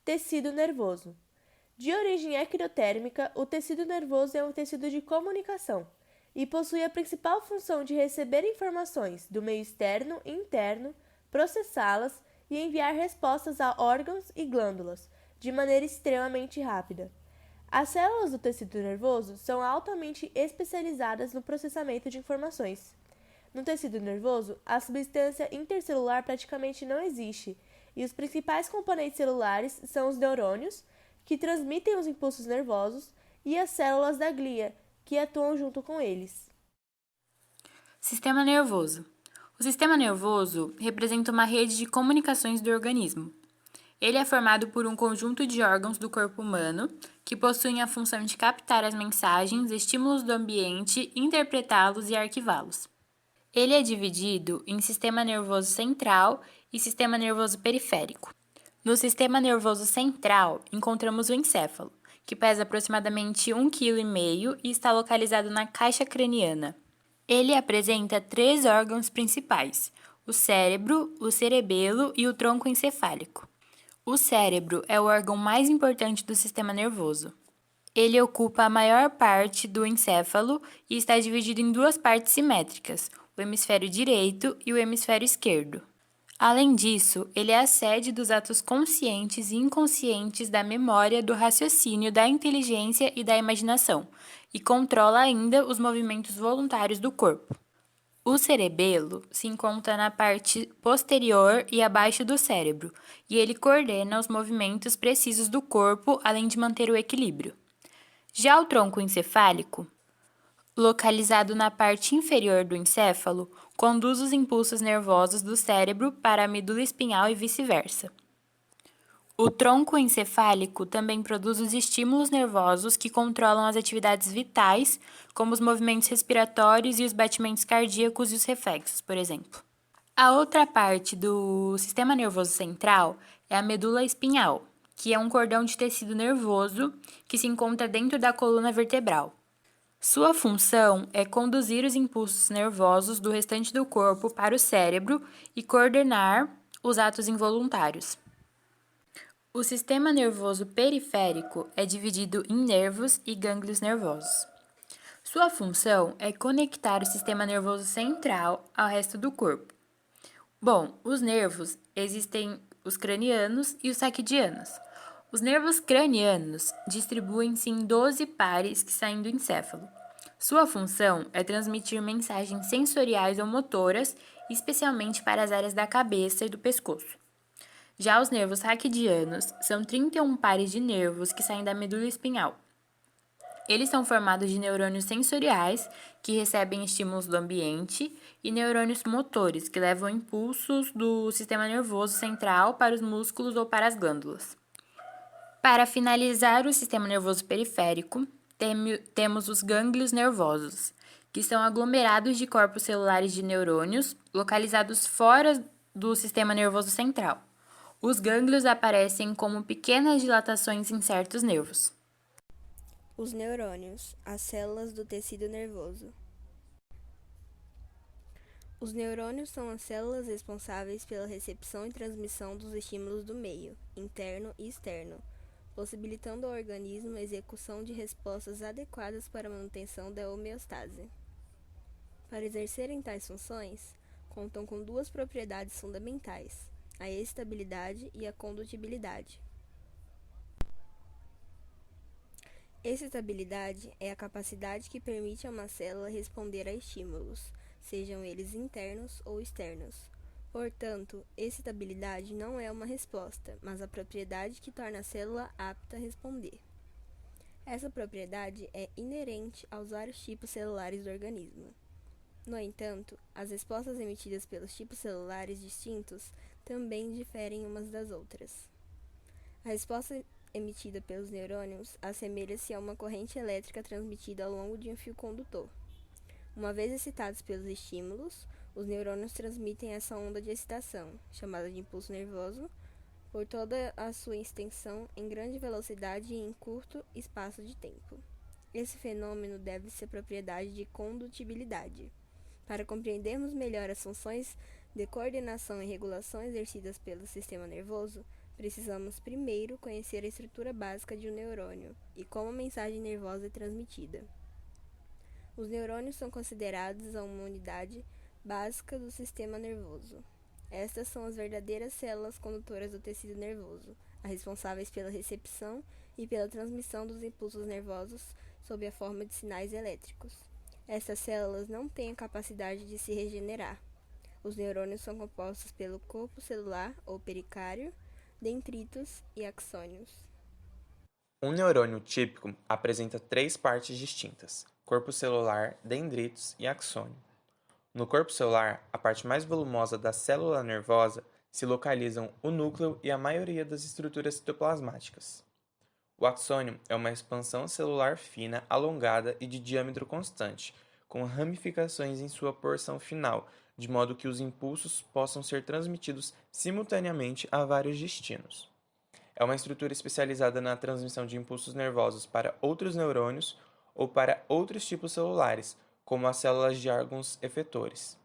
Tecido nervoso. De origem ectotérmica, o tecido nervoso é um tecido de comunicação e possui a principal função de receber informações do meio externo e interno, processá-las e enviar respostas a órgãos e glândulas de maneira extremamente rápida. As células do tecido nervoso são altamente especializadas no processamento de informações. No tecido nervoso, a substância intercelular praticamente não existe, e os principais componentes celulares são os neurônios, que transmitem os impulsos nervosos, e as células da glia, que atuam junto com eles. Sistema nervoso. O sistema nervoso representa uma rede de comunicações do organismo. Ele é formado por um conjunto de órgãos do corpo humano que possuem a função de captar as mensagens, estímulos do ambiente, interpretá-los e arquivá-los. Ele é dividido em sistema nervoso central e sistema nervoso periférico. No sistema nervoso central, encontramos o encéfalo, que pesa aproximadamente 1,5 kg e está localizado na caixa craniana. Ele apresenta 3 órgãos principais: o cérebro, o cerebelo e o tronco encefálico. O cérebro é o órgão mais importante do sistema nervoso. Ele ocupa a maior parte do encéfalo e está dividido em 2 partes simétricas, o hemisfério direito e o hemisfério esquerdo. Além disso, ele é a sede dos atos conscientes e inconscientes da memória, do raciocínio, da inteligência e da imaginação, e controla ainda os movimentos voluntários do corpo. O cerebelo se encontra na parte posterior e abaixo do cérebro, e ele coordena os movimentos precisos do corpo, além de manter o equilíbrio. Já o tronco encefálico, localizado na parte inferior do encéfalo, conduz os impulsos nervosos do cérebro para a medula espinhal e vice-versa. O tronco encefálico também produz os estímulos nervosos que controlam as atividades vitais, como os movimentos respiratórios e os batimentos cardíacos e os reflexos, por exemplo. A outra parte do sistema nervoso central é a medula espinhal, que é um cordão de tecido nervoso que se encontra dentro da coluna vertebral. Sua função é conduzir os impulsos nervosos do restante do corpo para o cérebro e coordenar os atos involuntários. O sistema nervoso periférico é dividido em nervos e gânglios nervosos. Sua função é conectar o sistema nervoso central ao resto do corpo. Bom, os nervos existem os cranianos e os raquidianos. Os nervos cranianos distribuem-se em 12 pares que saem do encéfalo. Sua função é transmitir mensagens sensoriais ou motoras, especialmente para as áreas da cabeça e do pescoço. Já os nervos raquidianos são 31 pares de nervos que saem da medula espinhal. Eles são formados de neurônios sensoriais, que recebem estímulos do ambiente, e neurônios motores, que levam impulsos do sistema nervoso central para os músculos ou para as glândulas. Para finalizar o sistema nervoso periférico, temos os gânglios nervosos, que são aglomerados de corpos celulares de neurônios localizados fora do sistema nervoso central. Os gânglios aparecem como pequenas dilatações em certos nervos. Os neurônios, as células do tecido nervoso. Os neurônios são as células responsáveis pela recepção e transmissão dos estímulos do meio, interno e externo, possibilitando ao organismo a execução de respostas adequadas para a manutenção da homeostase. Para exercerem tais funções, contam com 2 propriedades fundamentais: a excitabilidade e a condutibilidade. Excitabilidade é a capacidade que permite a uma célula responder a estímulos, sejam eles internos ou externos. Portanto, excitabilidade não é uma resposta, mas a propriedade que torna a célula apta a responder. Essa propriedade é inerente aos vários tipos celulares do organismo. No entanto, as respostas emitidas pelos tipos celulares distintos também diferem umas das outras. A resposta emitida pelos neurônios assemelha-se a uma corrente elétrica transmitida ao longo de um fio condutor. Uma vez excitados pelos estímulos, os neurônios transmitem essa onda de excitação, chamada de impulso nervoso, por toda a sua extensão em grande velocidade e em curto espaço de tempo. Esse fenômeno deve-se à propriedade de condutibilidade. Para compreendermos melhor as funções de coordenação e regulação exercidas pelo sistema nervoso, precisamos primeiro conhecer a estrutura básica de um neurônio e como a mensagem nervosa é transmitida. Os neurônios são considerados uma unidade básica do sistema nervoso. Estas são as verdadeiras células condutoras do tecido nervoso, as responsáveis pela recepção e pela transmissão dos impulsos nervosos sob a forma de sinais elétricos. Essas células não têm a capacidade de se regenerar. Os neurônios são compostos pelo corpo celular ou pericárdio, dendritos e axônios. Um neurônio típico apresenta 3 partes distintas: corpo celular, dendritos e axônio. No corpo celular, a parte mais volumosa da célula nervosa, se localizam o núcleo e a maioria das estruturas citoplasmáticas. O axônio é uma expansão celular fina, alongada e de diâmetro constante, com ramificações em sua porção final, de modo que os impulsos possam ser transmitidos simultaneamente a vários destinos. É uma estrutura especializada na transmissão de impulsos nervosos para outros neurônios ou para outros tipos celulares, como as células de órgãos efetores.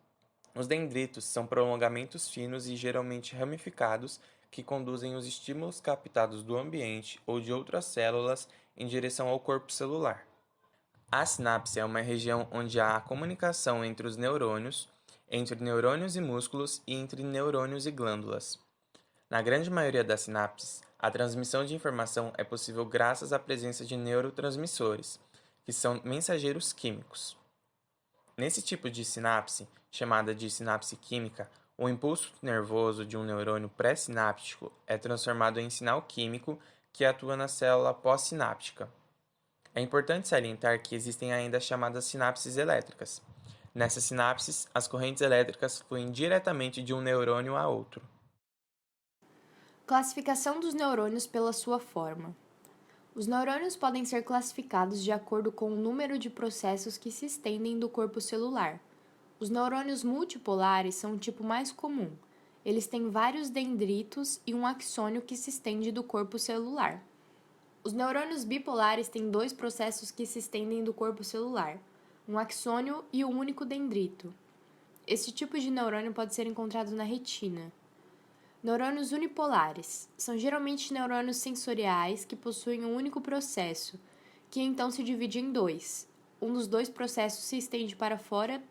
Os dendritos são prolongamentos finos e geralmente ramificados que conduzem os estímulos captados do ambiente ou de outras células em direção ao corpo celular. A sinapse é uma região onde há a comunicação entre os neurônios, entre neurônios e músculos e entre neurônios e glândulas. Na grande maioria das sinapses, a transmissão de informação é possível graças à presença de neurotransmissores, que são mensageiros químicos. Nesse tipo de sinapse, chamada de sinapse química, o impulso nervoso de um neurônio pré-sináptico é transformado em sinal químico que atua na célula pós-sináptica. É importante salientar que existem ainda as chamadas sinapses elétricas. Nessas sinapses, as correntes elétricas fluem diretamente de um neurônio a outro. Classificação dos neurônios pela sua forma. Os neurônios podem ser classificados de acordo com o número de processos que se estendem do corpo celular. Os neurônios multipolares são o tipo mais comum. Eles têm vários dendritos e um axônio que se estende do corpo celular. Os neurônios bipolares têm 2 processos que se estendem do corpo celular, um axônio e um único dendrito. Esse tipo de neurônio pode ser encontrado na retina. Neurônios unipolares são geralmente neurônios sensoriais que possuem um único processo, que então se divide em 2. Um dos 2 processos se estende para fora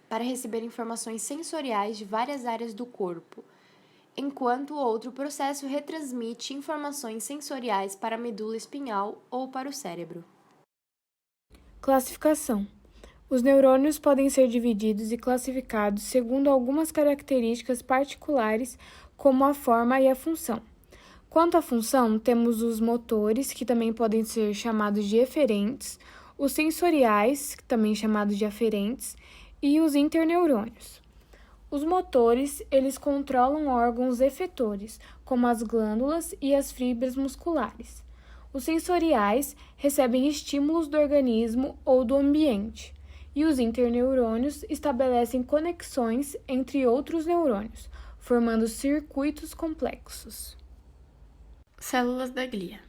para receber informações sensoriais de várias áreas do corpo, enquanto o outro processo retransmite informações sensoriais para a medula espinhal ou para o cérebro. Classificação. Os neurônios podem ser divididos e classificados segundo algumas características particulares, como a forma e a função. Quanto à função, temos os motores, que também podem ser chamados de eferentes, os sensoriais, também chamados de aferentes, e os interneurônios. Os motores, eles controlam órgãos efetores, como as glândulas e as fibras musculares. Os sensoriais recebem estímulos do organismo ou do ambiente, e os interneurônios estabelecem conexões entre outros neurônios, formando circuitos complexos. Células da glia.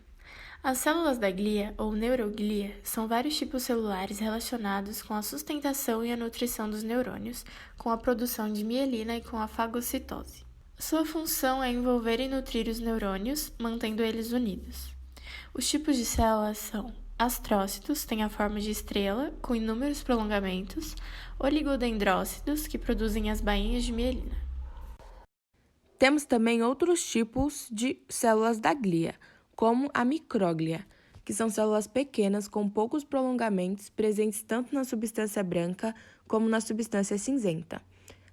As células da glia, ou neuroglia, são vários tipos celulares relacionados com a sustentação e a nutrição dos neurônios, com a produção de mielina e com a fagocitose. Sua função é envolver e nutrir os neurônios, mantendo eles unidos. Os tipos de células são astrócitos, têm a forma de estrela, com inúmeros prolongamentos, oligodendrócitos, que produzem as bainhas de mielina. Temos também outros tipos de células da glia, como a micróglia, que são células pequenas com poucos prolongamentos presentes tanto na substância branca como na substância cinzenta.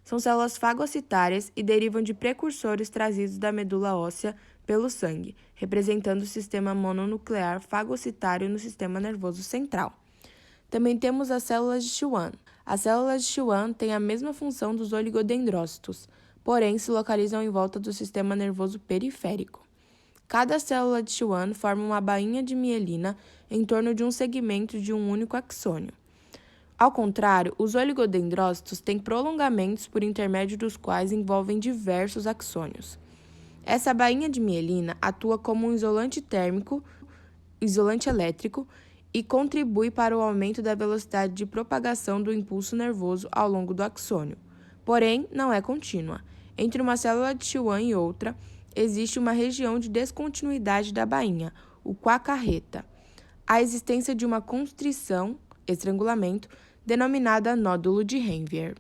São células fagocitárias e derivam de precursores trazidos da medula óssea pelo sangue, representando o sistema mononuclear fagocitário no sistema nervoso central. Também temos as células de Schwann. As células de Schwann têm a mesma função dos oligodendrócitos, porém se localizam em volta do sistema nervoso periférico. Cada célula de Schwann forma uma bainha de mielina em torno de um segmento de um único axônio. Ao contrário, os oligodendrócitos têm prolongamentos por intermédio dos quais envolvem diversos axônios. Essa bainha de mielina atua como um isolante térmico, isolante elétrico e contribui para o aumento da velocidade de propagação do impulso nervoso ao longo do axônio. Porém, não é contínua. Entre uma célula de Schwann e outra, existe uma região de descontinuidade da bainha, o coacarreta. A existência de uma constrição, estrangulamento, denominada nódulo de Ranvier.